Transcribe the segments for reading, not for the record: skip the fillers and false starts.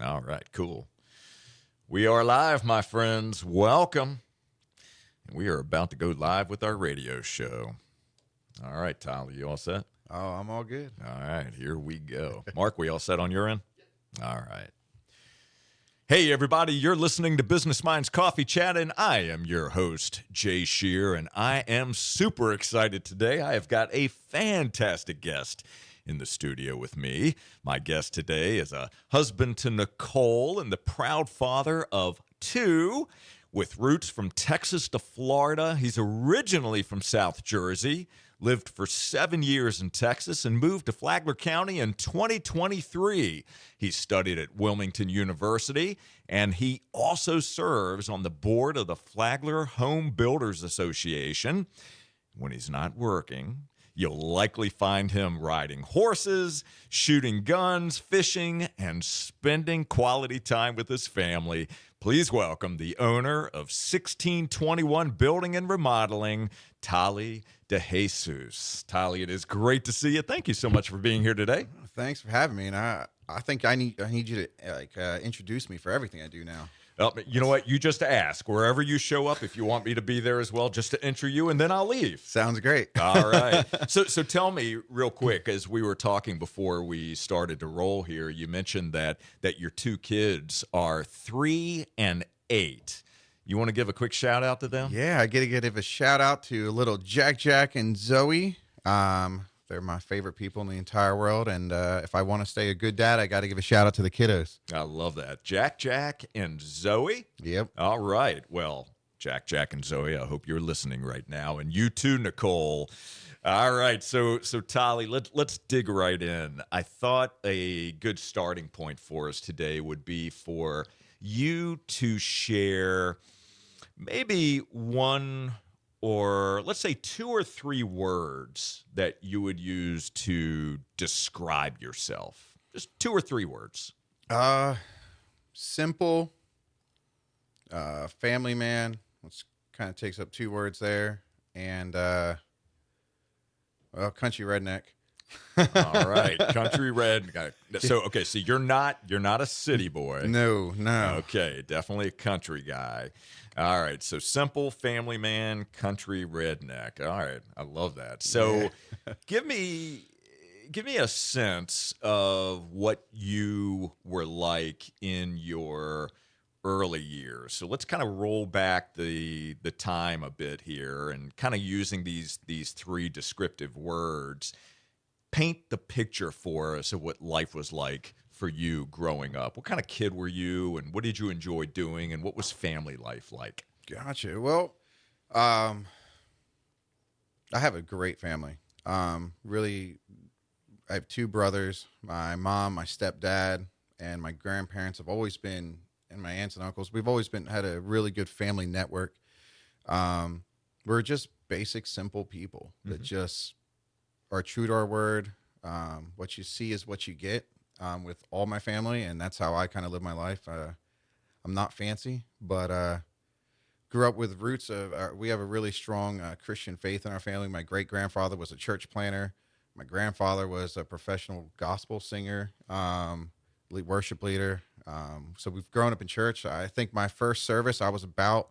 All right, cool. We are live, my friends. Welcome. We are about to go live with our radio show. All right, Tyler, you all set? Oh, I'm all good. All right, here we go. Mark, we all set on your end? All right. Hey, everybody, you're listening to Business Minds Coffee Chat, and I am your host, Jay Scherr, and I am super excited today. I have got a fantastic guest in the studio with me. My guest today is a husband to Nicole and the proud father of two with roots from Texas to Florida. He's originally from South Jersey, lived for 7 years in Texas, and moved to Flagler County in 2023. He studied at Wilmington University, and he also serves on the board of the Flagler Home Builders Association. When he's not working, you'll likely find him riding horses, shooting guns, fishing, and spending quality time with his family. Please welcome the owner of 1621 Building and Remodeling, Neftali DeJesus. Neftali, it is great to see you. Thank you so much for being here today. Thanks for having me. And I think I need you to introduce me for everything I do now. You know what? You just ask wherever you show up if you want me to be there as well, just to enter you, and then I'll leave. Sounds great. All right. So tell me real quick, as we were talking before we started to roll here, you mentioned that your two kids are 3 and 8. You want to give a quick shout out to them? Yeah, I get to give a shout out to little Jack and Zoe. They're my favorite people in the entire world, and if I want to stay a good dad, I got to give a shout out to the kiddos. I love that. Jack, and Zoe? Yep. All right. Well, Jack, and Zoe, I hope you're listening right now, and you too, Nicole. All right, so Neftali, let's dig right in. I thought a good starting point for us today would be for you to share maybe one, or let's say 2 or 3 words that you would use to describe yourself. Just 2 or 3 words. Simple, family man, which kind of takes up 2 words there, and country redneck. All right, country redneck. So you're not a city boy. No. Okay, definitely a country guy. All right, so simple, family man, country redneck. All right, I love that. So give me a sense of what you were like in your early years. So let's kind of roll back the time a bit here, and kind of using these 3 descriptive words, paint the picture for us of what life was like for you growing up. What kind of kid were you, and what did you enjoy doing, and what was family life like? Gotcha. Well, I have a great family. Really, I have 2 brothers. My mom, my stepdad, and my grandparents have always been, and my aunts and uncles. We've always had a really good family network. We're just basic, simple people that just are true to our word. What you see is what you get. With all my family, and that's how I kind of live my life. I'm not fancy, but grew up with roots of, we have a really strong Christian faith in our family. My great-grandfather was a church planter. My grandfather was a professional gospel singer, worship leader. So we've grown up in church. I think my first service, I was about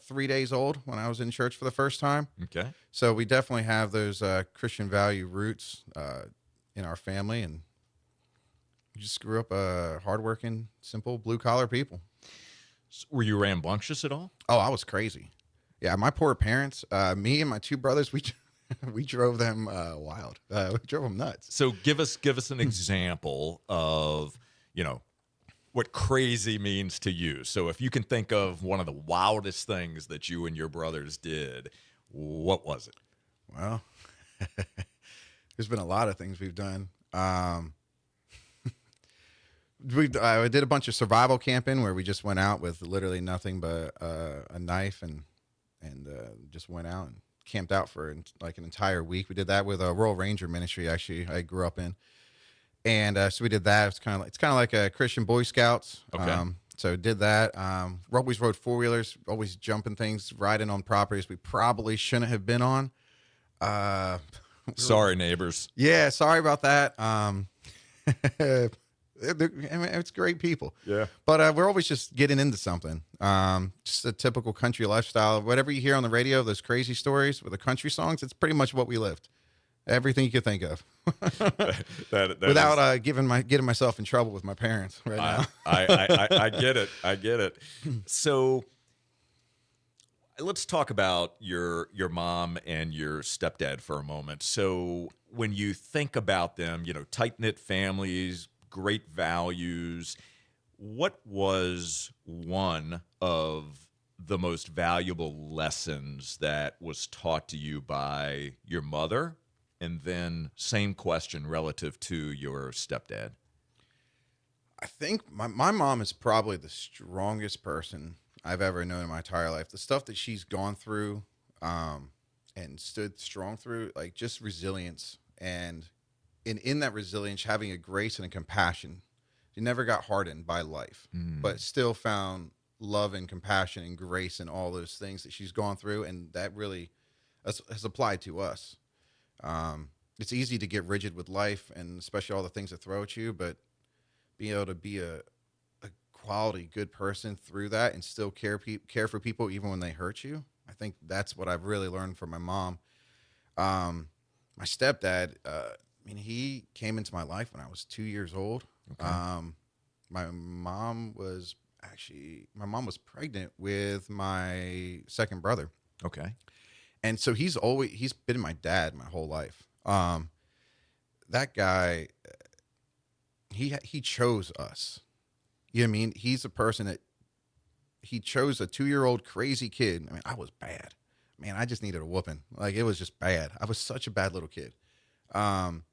3 days old when I was in church for the first time. Okay. So we definitely have those Christian value roots in our family, and just grew up hardworking, simple, blue-collar people. So were you rambunctious at all? Oh, I was crazy. Yeah, my poor parents, me and my 2 brothers, we drove them wild. We drove them nuts. So give us an example of, what crazy means to you. So if you can think of one of the wildest things that you and your brothers did, what was it? Well, there's been a lot of things we've done. I did a bunch of survival camping where we just went out with literally nothing but a knife and just went out and camped out for like an entire week. We did that with a Rural Ranger ministry, actually, I grew up in. And so we did that. It's kind of like a Christian Boy Scouts. Okay. So did that. We always rode 4-wheelers, always jumping things, riding on properties we probably shouldn't have been on. Sorry, neighbors. Yeah, sorry about that. I mean, it's great people. Yeah. But we're always just getting into something. Just a typical country lifestyle. Whatever you hear on the radio, those crazy stories with the country songs, it's pretty much what we lived. Everything you could think of. that Without is, getting myself in trouble with my parents right now. I get it. I get it. So let's talk about your mom and your stepdad for a moment. So when you think about them, tight-knit families, great values, what was one of the most valuable lessons that was taught to you by your mother? And then same question relative to your stepdad. I think my mom is probably the strongest person I've ever known in my entire life. The stuff that she's gone through and stood strong through, like just resilience. And in that resilience, having a grace and a compassion. She never got hardened by life, but still found love and compassion and grace and all those things that she's gone through. And that really has applied to us. It's easy to get rigid with life and especially all the things that throw at you, but being able to be a quality, good person through that and still care for people even when they hurt you. I think that's what I've really learned from my mom. My stepdad, he came into my life when I was 2 years old. Okay. My mom was pregnant with my second brother. Okay. And so he's been my dad my whole life. That guy, he chose us. You know what I mean? He's a person that he chose a 2-year-old crazy kid. I mean, I was bad. Man, I just needed a whooping. Like, it was just bad. I was such a bad little kid. And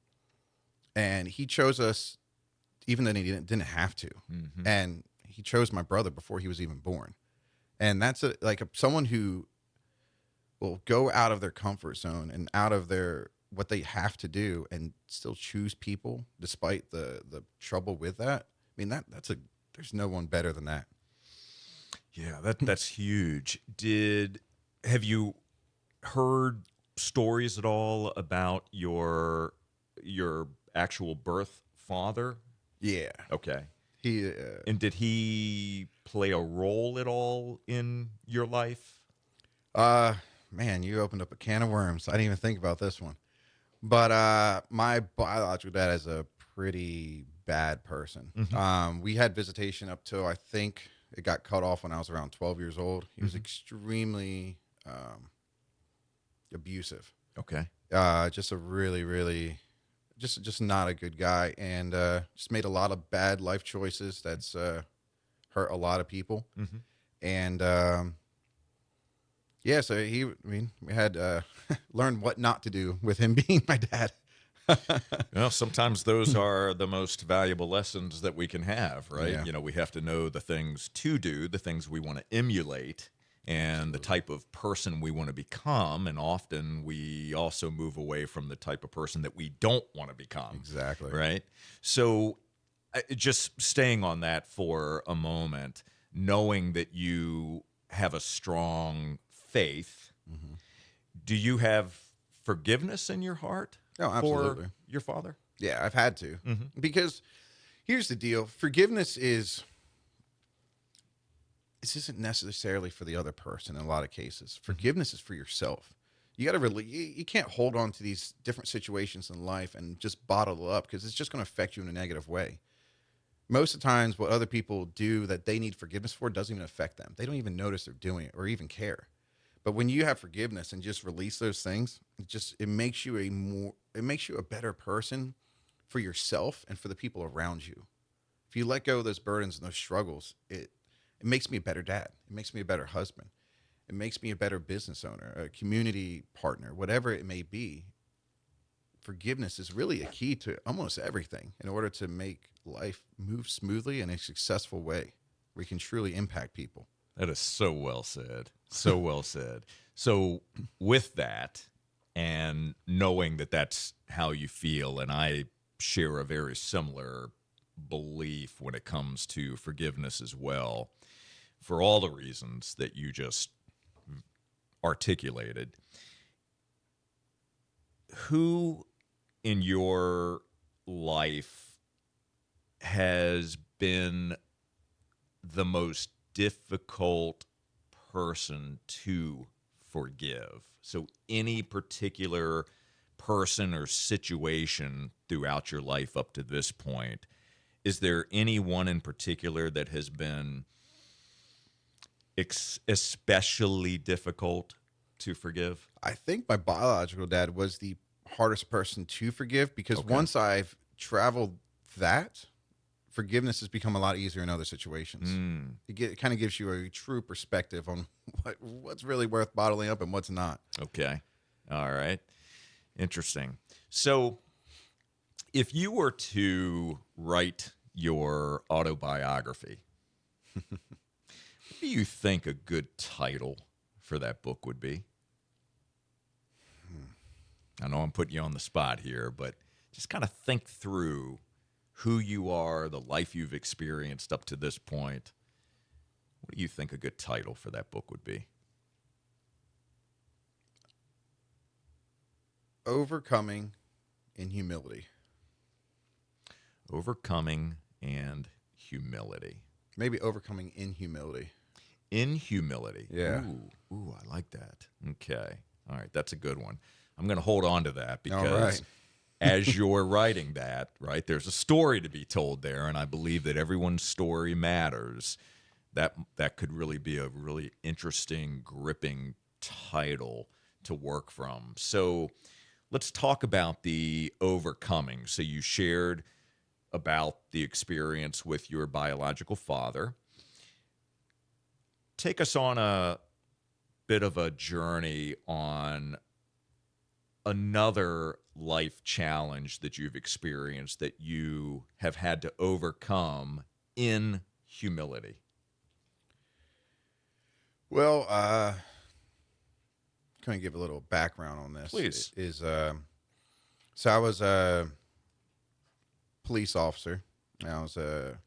he chose us even though he didn't have to. Mm-hmm. And he chose my brother before he was even born. And that's someone who will go out of their comfort zone and out of what they have to do and still choose people despite the trouble with that. I mean, there's no one better than that. Yeah, that's huge. Have you heard stories at all about your actual birth father? Yeah. Okay. He and did he play a role at all in your life? Man, you opened up a can of worms. I didn't even think about this one. But my biological dad is a pretty bad person. Mm-hmm. We had visitation up till I think it got cut off when I was around 12 years old. He was extremely abusive. Okay. Just a really, really, just not a good guy, and just made a lot of bad life choices that's hurt a lot of people. Mm-hmm. And yeah, so we had learned what not to do with him being my dad. Well, sometimes those are the most valuable lessons that we can have, right? Yeah. We have to know the things to do, the things we want to emulate, and the type of person we want to become. And often we also move away from the type of person that we don't want to become. Exactly. Right? So just staying on that for a moment, knowing that you have a strong faith, mm-hmm. Do you have forgiveness in your heart? Oh, absolutely. For your father? Yeah, I've had to. Mm-hmm. Because here's the deal. Forgiveness this isn't necessarily for the other person in a lot of cases. Forgiveness is for yourself. You got to you can't hold on to these different situations in life and just bottle it up because it's just going to affect you in a negative way. Most of the times what other people do that they need forgiveness for doesn't even affect them. They don't even notice they're doing it or even care. But when you have forgiveness and just release those things, it makes you a better person for yourself and for the people around you. If you let go of those burdens and those struggles, it makes me a better dad. It makes me a better husband. It makes me a better business owner, a community partner, whatever it may be. Forgiveness is really a key to almost everything in order to make life move smoothly in a successful way where you can truly impact people. That is so well said. So well said. So with that and knowing that that's how you feel, and I share a very similar belief when it comes to forgiveness as well, for all the reasons that you just articulated, who in your life has been the most difficult person to forgive? So any particular person or situation throughout your life up to this point, is there anyone in particular that has been especially difficult to forgive? I think my biological dad was the hardest person to forgive because Okay. once I've traveled that, forgiveness has become a lot easier in other situations. It kind of gives you a true perspective on what's really worth bottling up and what's not. Okay. All right. Interesting. So if you were to write your autobiography, what do you think a good title for that book would be? I know I'm putting you on the spot here, but just kind of think through who you are, the life you've experienced up to this point. What do you think a good title for that book would be? Overcoming in humility. Overcoming and humility. Maybe overcoming in humility. In humility. Yeah. Ooh, I like that. Okay. All right, that's a good one. I'm going to hold on to that All because right. as you're writing that, right, there's a story to be told there, and I believe that everyone's story matters. That could really be a really interesting, gripping title to work from. So let's talk about the overcoming. So you shared about the experience with your biological father. Take us on a bit of a journey on another life challenge that you've experienced that you have had to overcome in humility. Well, can I give a little background on this? Please. So I was a police officer. I was a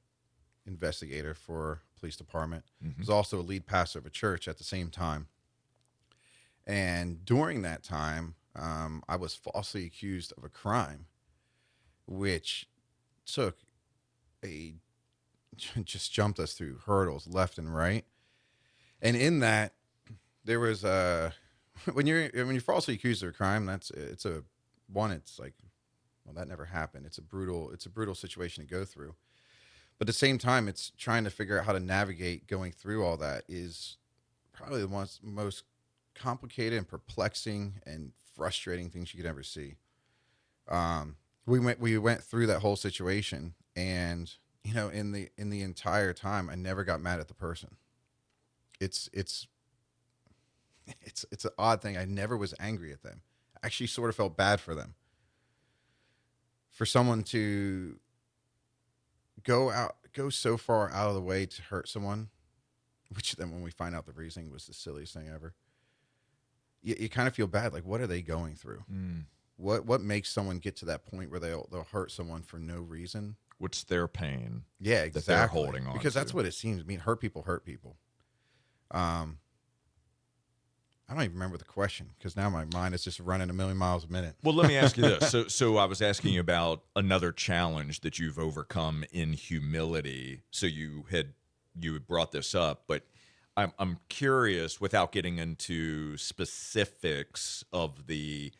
investigator for police department. I was also a lead pastor of a church at the same time. And during that time, I was falsely accused of a crime, which just jumped us through hurdles left and right. And in that, there was when you're falsely accused of a crime, it's like, well, that never happened. It's a brutal situation to go through. But at the same time, it's trying to figure out how to navigate going through all that is probably the most complicated and perplexing and frustrating things you could ever see. We went through that whole situation, and in the entire time, I never got mad at the person. It's an odd thing. I never was angry at them. I actually sort of felt bad for them. For someone to go so far out of the way to hurt someone, which then when we find out the reasoning was the silliest thing ever, you kind of feel bad. Like, what are they going through? What makes someone get to that point where they'll hurt someone for no reason? What's their pain? Yeah, exactly. That they're holding on because to? That's what it seems. I mean, hurt people. I don't even remember the question because now my mind is just running a million miles a minute. Well, let me ask you this. So I was asking you about another challenge that you've overcome in humility. So you had brought this up, but I'm curious, without getting into specifics of the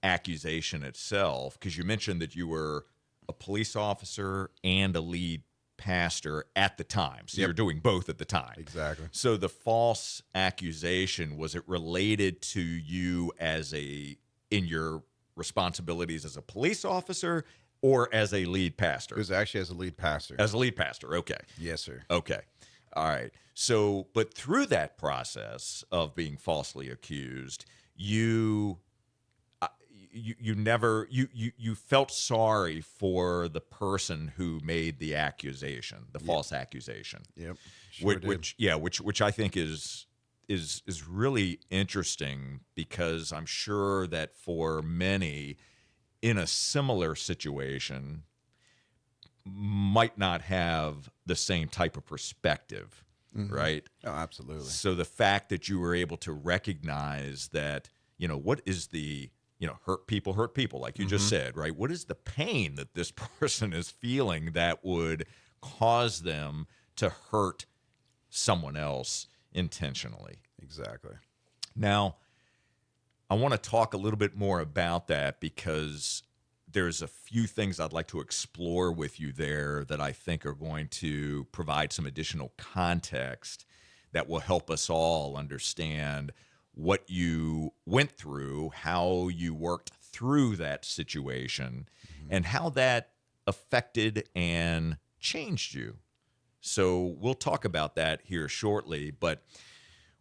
accusation itself, because you mentioned that you were a police officer and a lead pastor at the time. So Yep. you're doing both at the time. Exactly. So the false accusation, was it related to you in your responsibilities as a police officer or as a lead pastor? It was actually as a lead pastor. As a lead pastor. Okay. Yes, sir. Okay. All right. So, but through that process of being falsely accused, you felt sorry for the person who made the accusation, the false accusation. Yep. Sure did. Which I think is really interesting, because I'm sure that for many in a similar situation might not have the same type of perspective, right? Oh, absolutely. So the fact that you were able to recognize that, what is the hurt people, like you just said, right? What is the pain that this person is feeling that would cause them to hurt someone else intentionally? Exactly. Now, I want to talk a little bit more about that because there's a few things I'd like to explore with you there that I think are going to provide some additional context that will help us all understand what you went through, how you worked through that situation, and how that affected and changed you. So we'll talk about that here shortly, but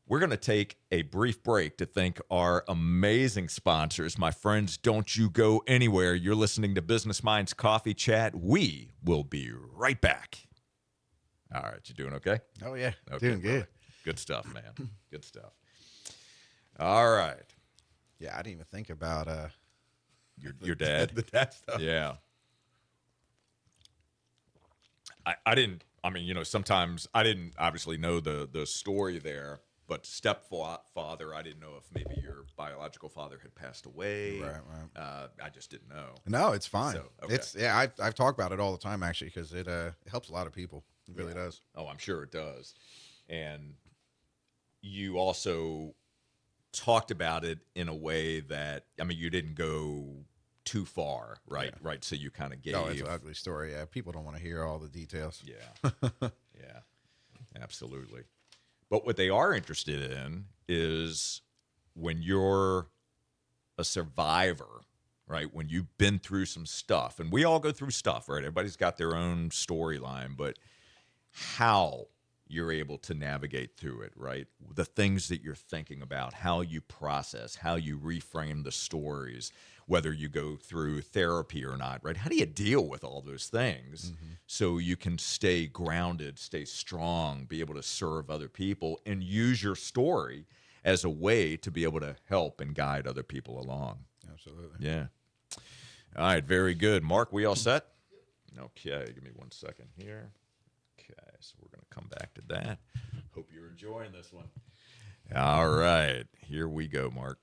we're going to take a brief break to thank our amazing sponsors. My friends, don't you go anywhere. You're listening to Business Minds Coffee Chat. We will be right back. All right, you doing okay? Oh, yeah. Okay, Doing good. brother. Good stuff, man. Good stuff. All right. Yeah, I didn't even think about Your dad? the dad stuff. Yeah. I didn't, sometimes I didn't obviously know the story there, but stepfather, I didn't know if maybe your biological father had passed away. Right. I just didn't know. No, it's fine. So, okay. I've talked about it all the time, actually, because it helps a lot of people. It really does. Oh, I'm sure it does. And you also talked about it in a way that, you didn't go too far, right? Yeah. Right. So you kind of gave. Oh, it's an ugly story. Yeah, people don't want to hear all the details. Yeah. Yeah. Absolutely. But what they are interested in is when you're a survivor, right? When you've been through some stuff, and we all go through stuff, right? Everybody's got their own storyline, but how you're able to navigate through it, right? The things that you're thinking about, how you process, how you reframe the stories, whether you go through therapy or not, right? How do you deal with all those things so you can stay grounded, stay strong, be able to serve other people, and use your story as a way to be able to help and guide other people along? Absolutely. Yeah. All right, very good. Mark, we all set? Okay, give me 1 second here. Okay, so we're going to come back to that. Hope you're enjoying this one. All right, here we go, Mark.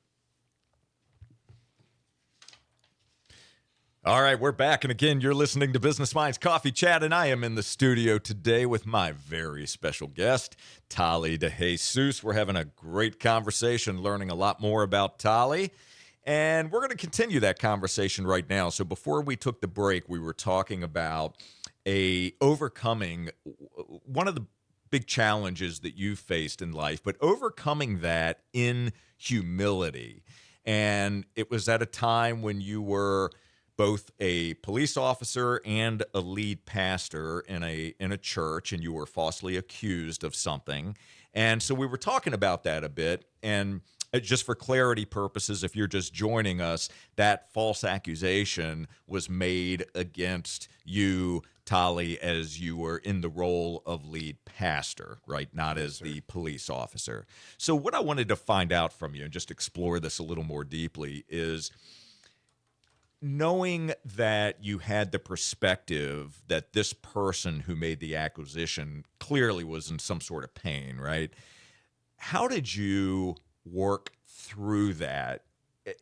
All right, we're back. And again, you're listening to Business Minds Coffee Chat, and I am in the studio today with my very special guest, Neftali DeJesus. We're having a great conversation, learning a lot more about Neftali. And we're going to continue that conversation right now. So before we took the break, we were talking about overcoming one of the big challenges that you faced in life, but overcoming that in humility. And it was at a time when you were both a police officer and a lead pastor in a church, and you were falsely accused of something. And so we were talking about that a bit. And just for clarity purposes, if you're just joining us, that false accusation was made against you, Neftali, as you were in the role of lead pastor, right? Not as the police officer. So what I wanted to find out from you and just explore this a little more deeply is, knowing that you had the perspective that this person who made the acquisition clearly was in some sort of pain, right? How did you work through that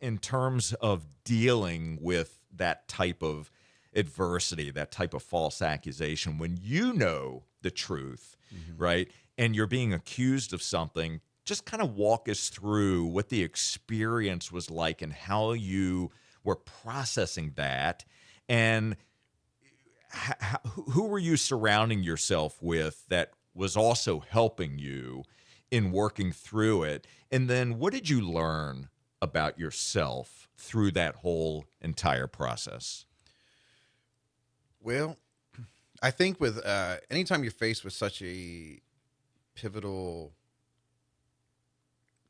in terms of dealing with that type of adversity, that type of false accusation, when you know the truth, right? And you're being accused of something? Just kind of walk us through what the experience was like and how you were processing that, and who were you surrounding yourself with that was also helping you in working through it? And then what did you learn about yourself through that whole entire process? Well, I think with anytime you're faced with such a pivotal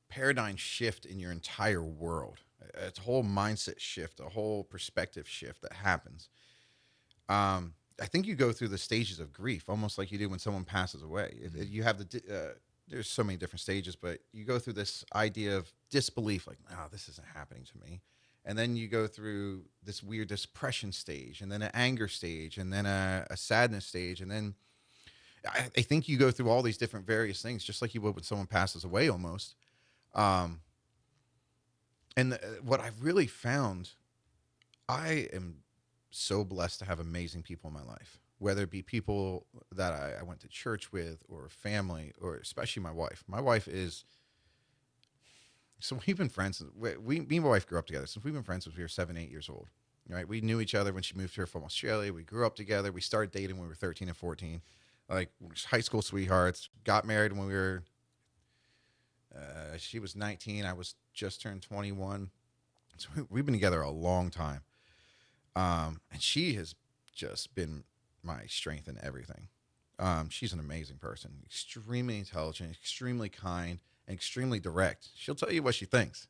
paradigm shift in your entire world, it's a whole mindset shift, a whole perspective shift that happens. I think you go through the stages of grief, almost like you do when someone passes away. You have there's so many different stages, but you go through this idea of disbelief, like, no, this isn't happening to me. And then you go through this weird depression stage, and then an anger stage, and then a sadness stage. And then I think you go through all these different various things, just like you would when someone passes away almost. And what I really found, I am so blessed to have amazing people in my life, whether it be people that I went to church with or family, or especially my wife. My wife is, so we've been friends. Me and my wife grew up together. So we've been friends since we were 7, 8 years old. Right? We knew each other when she moved here from Australia. We grew up together. We started dating when we were 13 and 14, like high school sweethearts. Got married when we were, she was 19. I was just turned 21. So we've been together a long time. And she has just been my strength in everything. She's an amazing person, extremely intelligent, extremely kind, and extremely direct. She'll tell you what she thinks.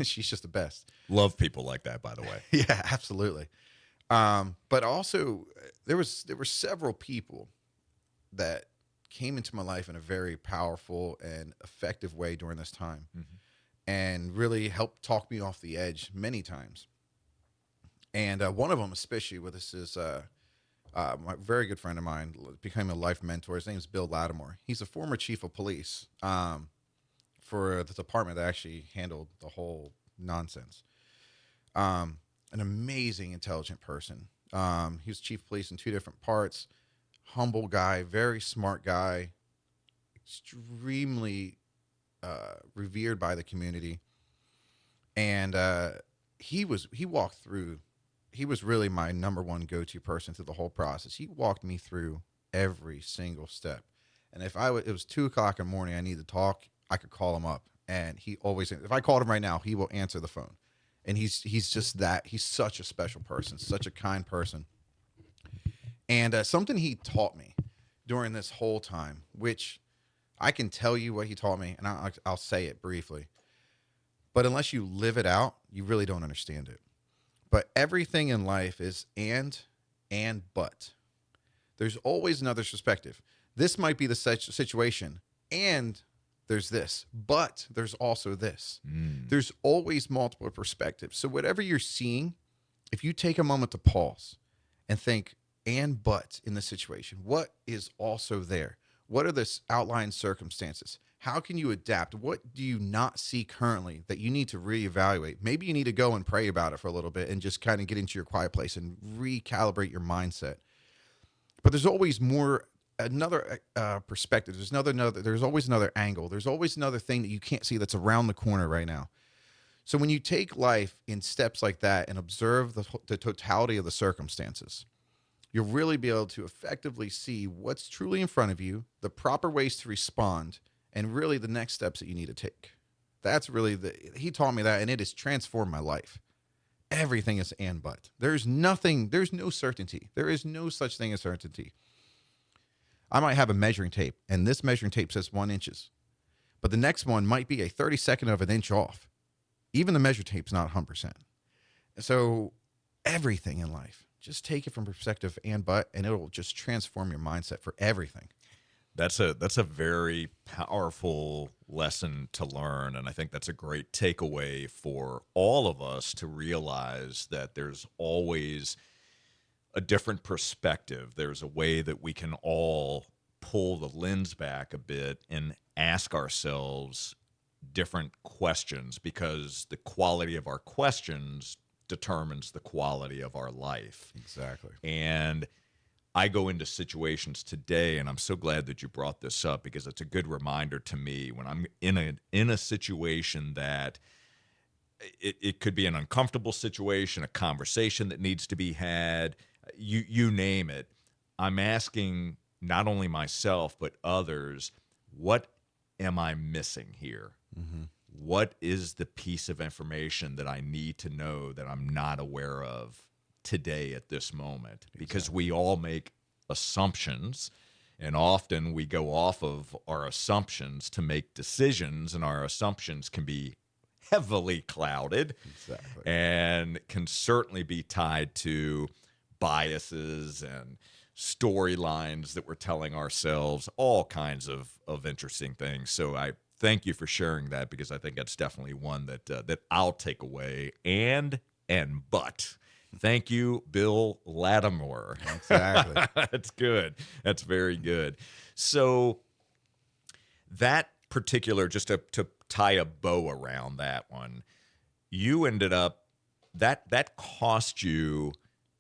She's just the best. Love people like that, by the way. Yeah, absolutely. But also, there were several people that came into my life in a very powerful and effective way during this time, and really helped talk me off the edge many times. And one of them, especially with this, is my very good friend of mine, became a life mentor. His name is Bill Lattimore. He's a former chief of police for the department that actually handled the whole nonsense. An amazing, intelligent person. He was chief of police in 2 different parts. Humble guy, very smart guy, extremely revered by the community. And he walked through. He was really my number one go-to person through the whole process. He walked me through every single step. And if it was 2:00 in the morning, I needed to talk, I could call him up, and he always. If I called him right now, he will answer the phone. And he's just that. He's such a special person, such a kind person. And something he taught me during this whole time, which I can tell you what he taught me, and I'll say it briefly. But unless you live it out, you really don't understand it. But everything in life is and but. There's always another perspective. This might be the situation, and there's this, but there's also this. There's always multiple perspectives. So whatever you're seeing, if you take a moment to pause and think and but in the situation, what is also there? What are the outlying circumstances? How can you adapt? What do you not see currently that you need to reevaluate? Maybe you need to go and pray about it for a little bit and just kind of get into your quiet place and recalibrate your mindset. But there's always another perspective. There's always another angle. There's always another thing that you can't see that's around the corner right now. So when you take life in steps like that and observe the totality of the circumstances, you'll really be able to effectively see what's truly in front of you, the proper ways to respond, and really the next steps that you need to take. That's really he taught me that, and it has transformed my life. Everything is and but. There's no certainty. There is no such thing as certainty. I might have a measuring tape, and this measuring tape says 1 inch, but the next one might be a 32nd of an inch off. Even the measure tape's not 100%. So everything in life, just take it from perspective and but, and it'll just transform your mindset for everything. That's a very powerful lesson to learn, and I think that's a great takeaway for all of us to realize that there's always a different perspective. There's a way that we can all pull the lens back a bit and ask ourselves different questions, because the quality of our questions determines the quality of our life. Exactly. And I go into situations today, and I'm so glad that you brought this up, because it's a good reminder to me when I'm in a situation that it could be an uncomfortable situation, a conversation that needs to be had, you name it. I'm asking not only myself but others, what am I missing here? Mm-hmm. What is the piece of information that I need to know that I'm not aware of today at this moment? Because we all make assumptions, and often we go off of our assumptions to make decisions, and our assumptions can be heavily clouded and can certainly be tied to biases and storylines that we're telling ourselves, all kinds of interesting things. So I thank you for sharing that, because I think that's definitely one that I'll take away. But thank you, Bill Lattimore. Exactly. That's good. That's very good. So that particular, just to tie a bow around that one, you ended up, that cost you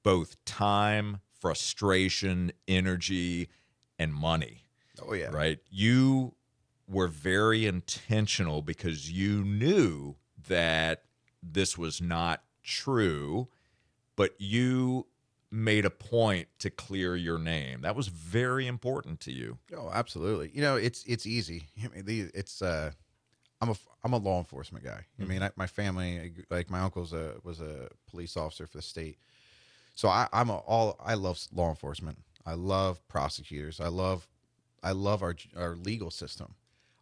both time, frustration, energy, and money. Oh yeah. Right? You were very intentional because you knew that this was not true, but you made a point to clear your name. That was very important to you. Oh, absolutely. You know, it's easy. I mean, it's I'm a law enforcement guy. I mean, my family, like my uncle was a police officer for the state, so I love law enforcement. I love prosecutors. I love our legal system.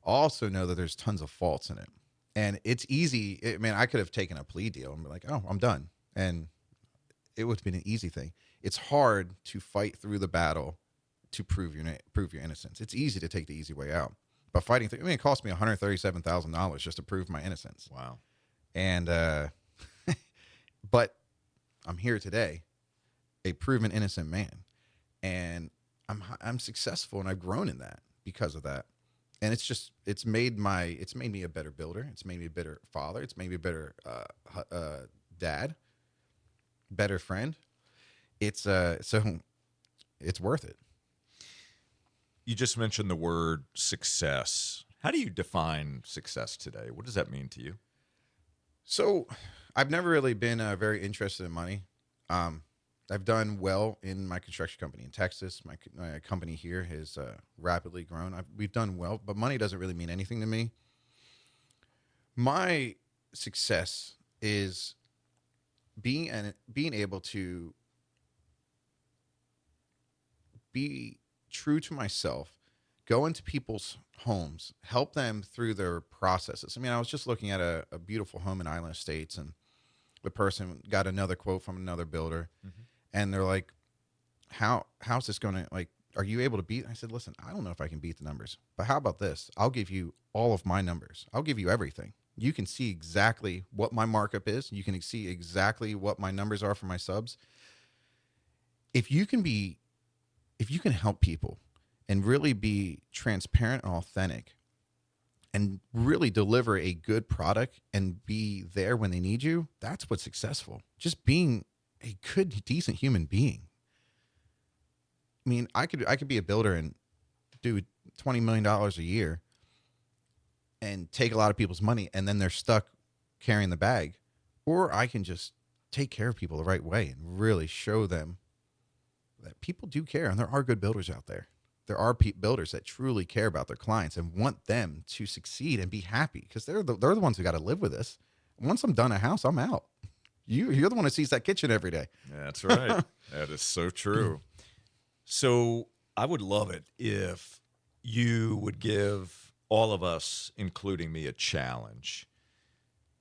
I also know that there's tons of faults in it, and it's easy. I mean, I could have taken a plea deal and be like, oh, I'm done, and it would have been an easy thing. It's hard to fight through the battle to prove your innocence. It's easy to take the easy way out, but fighting through, I mean, it cost me $137,000 just to prove my innocence. Wow. And but I'm here today, a proven innocent man, and I'm successful, and I've grown in that because of that. And it's made me a better builder. It's made me a better father. It's made me a better dad, better friend. It's so it's worth it. You just mentioned the word success. How do you define success today? What does that mean to you? So I've never really been very interested in money. I've done well in my construction company in Texas. My company here has rapidly grown. We've done well, but money doesn't really mean anything to me. My success is being able to be true to myself, go into people's homes, help them through their processes. I mean, I was just looking at a beautiful home in Island Estates, and the person got another quote from another builder, and they're like, how's this going to, like, are you able to beat? I said, listen, I don't know if I can beat the numbers, but how about this? I'll give you all of my numbers. I'll give you everything. You can see exactly what my markup is. You can see exactly what my numbers are for my subs. If you can help people and really be transparent and authentic and really deliver a good product and be there when they need you, that's what's successful. Just being a good, decent human being. I mean, I could be a builder and do $20 million a year and take a lot of people's money, and then they're stuck carrying the bag. Or I can just take care of people the right way and really show them that people do care, and there are good builders out there. There are builders that truly care about their clients and want them to succeed and be happy, because they're the ones who got to live with this. Once I'm done a house, I'm out. You're the one who sees that kitchen every day. That's right. That is so true. So I would love it if you would give all of us, including me, a challenge.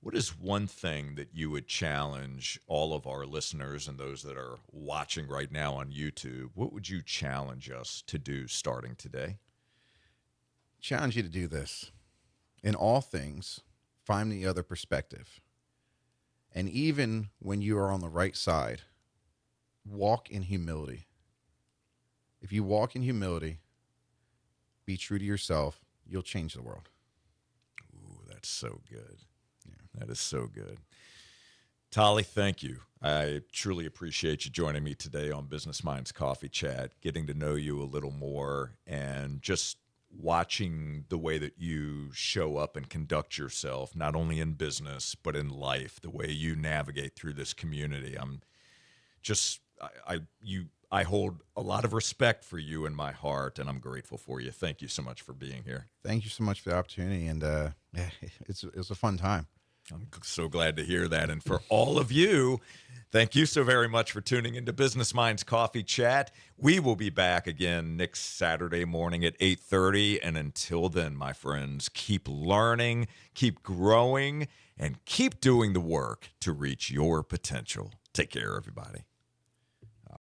What is one thing that you would challenge all of our listeners and those that are watching right now on YouTube? What would you challenge us to do starting today? Challenge you to do this. In all things, find the other perspective. And even when you are on the right side, walk in humility. If you walk in humility, be true to yourself, you'll change the world. Ooh, that's so good. Yeah, that is so good. Tali, thank you. I truly appreciate you joining me today on Business Minds Coffee Chat, getting to know you a little more, and just watching the way that you show up and conduct yourself, not only in business, but in life, the way you navigate through this community. I hold a lot of respect for you in my heart, and I'm grateful for you. Thank you so much for being here. Thank you so much for the opportunity, and it was a fun time. I'm so glad to hear that. And for all of you, thank you so very much for tuning into Business Minds Coffee Chat. We will be back again next Saturday morning at 8:30. And until then, my friends, keep learning, keep growing, and keep doing the work to reach your potential. Take care, everybody.